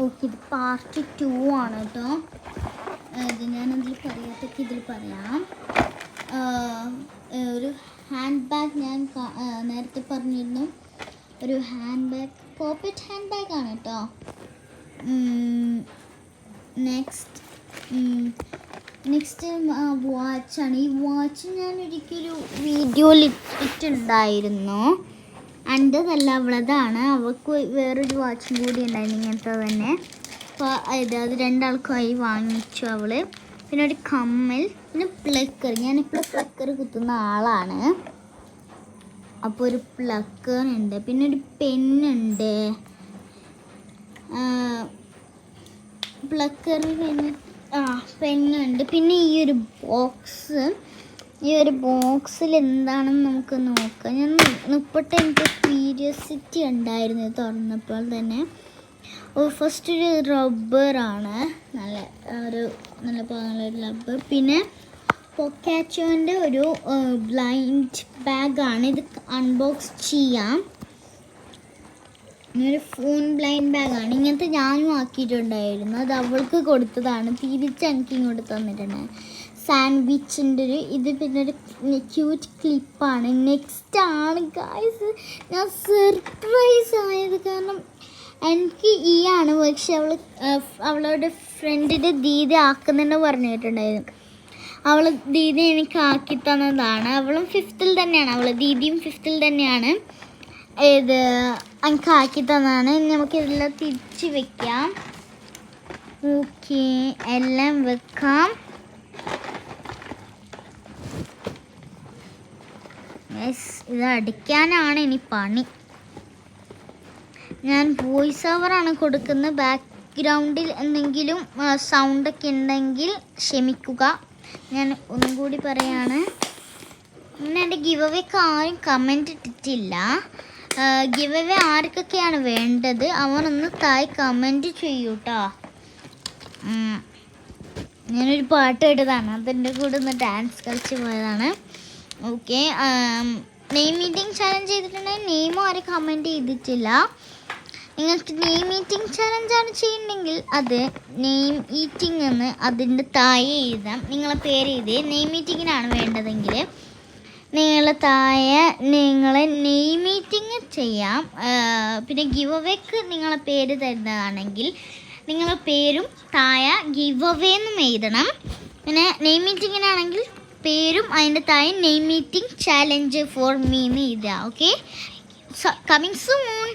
Okay, ഇത് part 2 ആണ് കേട്ടോ. ഇത് ഞാനതിൽ പറയാത്തൊക്കെ ഇതിൽ പറയാം. ഒരു ഹാൻഡ് ബാഗ് ഞാൻ നേരത്തെ പറഞ്ഞിരുന്നു. ഒരു ഹാൻഡ് ബാഗ്, പോക്കറ്റ് ഹാൻഡ് ബാഗാണ് കേട്ടോ. നെക്സ്റ്റ് വാച്ചാണ്. ഈ വാച്ച് ഞാൻ ഒരിക്കലൊരു വീഡിയോയിൽ ഇട്ടിട്ടുണ്ടായിരുന്നു. എൻ്റെതല്ല, അവളതാണ്. അവൾക്ക് വേറൊരു വാച്ചും കൂടി ഉണ്ടായിരുന്നു ഇങ്ങനത്തെ തന്നെ. അപ്പോൾ അത് രണ്ടാൾക്കായി വാങ്ങിച്ചു അവൾ. പിന്നെ ഒരു കമ്മൽ, പിന്നെ പ്ലക്കർ. ഞാനിപ്പോൾ പ്ലക്കർ കുത്തുന്ന ആളാണ്. അപ്പോൾ ഒരു പ്ലക്കർ ഉണ്ട്, പിന്നെ ഒരു പെന്നുണ്ട്. പ്ലക്കർ, പിന്നെ പെന്നുണ്ട്. പിന്നെ ഈ ഒരു ബോക്സിൽ എന്താണെന്ന് നമുക്ക് നോക്കാം. ഞാൻ മുപ്പട്ട് എനിക്ക് ക്യൂരിയോസിറ്റി ഉണ്ടായിരുന്നു തുറന്നപ്പോൾ തന്നെ. ഫസ്റ്റ് ഒരു റബ്ബറാണ്, നല്ല പാങ്ങുള്ളൊരു റബ്ബർ. പിന്നെ പൊക്കാച്ചോൻ്റെ ഒരു ബ്ലൈൻഡ് ബാഗാണ്. ഇത് അൺബോക്സ് ചെയ്യാം. ഒരു ഫോൺ ബ്ലൈൻഡ് ബാഗാണ്. ഇങ്ങനത്തെ ഞാനും ആക്കിയിട്ടുണ്ടായിരുന്നു. അത് അവൾക്ക് കൊടുത്തതാണ്, തിരിച്ച് എനിക്ക് ഇങ്ങോട്ട് തന്നിട്ടുണ്ട്. സാൻഡ്വിച്ചിൻ്റെ ഇത് പിന്നെ ഒരു ക്യൂട്ട് ക്ലിപ്പാണ്. നെക്സ്റ്റ് ആണ് ഗായ്സ്, ഞാൻ സർപ്രൈസ് ആയത്. കാരണം എനിക്ക് ആണ്, പക്ഷെ അവളുടെ ഫ്രണ്ടിൻ്റെ ദീദി ആക്കുന്നുണ്ടെന്ന് പറഞ്ഞിട്ടുണ്ടായിരുന്നു. ദീദി എനിക്ക് ആക്കി തന്നതാണ്. അവളും 5th തന്നെയാണ്, ദീദിയും 5th തന്നെയാണ്. ഇത് എനിക്ക് ആക്കി തന്നതാണ്. നമുക്കിതെല്ലാം തിരിച്ച് വെക്കാം. ഓക്കെ, എല്ലാം വെക്കാം. ഇത് അടിക്കാനാണ് ഇനി പണി. ഞാൻ വോയിസ് ഓവറാണ് കൊടുക്കുന്നത്. ബാക്ക്ഗ്രൗണ്ടിൽ എന്തെങ്കിലും സൗണ്ടൊക്കെ ഉണ്ടെങ്കിൽ ക്ഷമിക്കുക. ഞാൻ ഒന്നും കൂടി പറയാണ്. പിന്നെ എൻ്റെ ഗിവ് അവേക്ക് ആരും കമൻറ്റ് ഇട്ടിട്ടില്ല. ഗിവ് അവേ ആർക്കൊക്കെയാണ് വേണ്ടത് അവനൊന്ന് താഴെ കമൻറ്റ് ചെയ്യൂ കേട്ടോ. ഞാനൊരു പാട്ട് കേട്ടതാണ്, അതിൻ്റെ കൂടെ ഒന്ന് ഡാൻസ് കളിച്ച് പോയതാണ്. ഓക്കെ, നെയിം മീറ്റിംഗ് ചാലഞ്ച് ചെയ്തിട്ടുണ്ടെങ്കിൽ നെയിമും ആരും കമൻറ്റ് ചെയ്തിട്ടില്ല. നിങ്ങൾക്ക് നെയിം മീറ്റിംഗ് ചാലഞ്ചാണ് ചെയ്യുന്നുണ്ടെങ്കിൽ അത് നെയിം ഈറ്റിംഗ് എന്ന് അതിൻ്റെ താഴെ എഴുതാം. നിങ്ങളെ പേര് എഴുതി നെയിം മീറ്റിങ്ങിനാണ് വേണ്ടതെങ്കിൽ നിങ്ങളെ താഴെ നിങ്ങളെ നെയിം മീറ്റിംഗ് ചെയ്യാം. പിന്നെ ഗിവ് അവേക്ക് നിങ്ങളെ പേര് തരുന്നതാണെങ്കിൽ നിങ്ങളെ പേരും താഴെ ഗിവ് അവേ എന്നും എഴുതണം. പിന്നെ നെയിം മീറ്റിങ്ങിനാണെങ്കിൽ പേരും അതിൻ്റെ താഴെ name meeting challenge for me എന്ന് എഴുതുക. Okay, coming soon.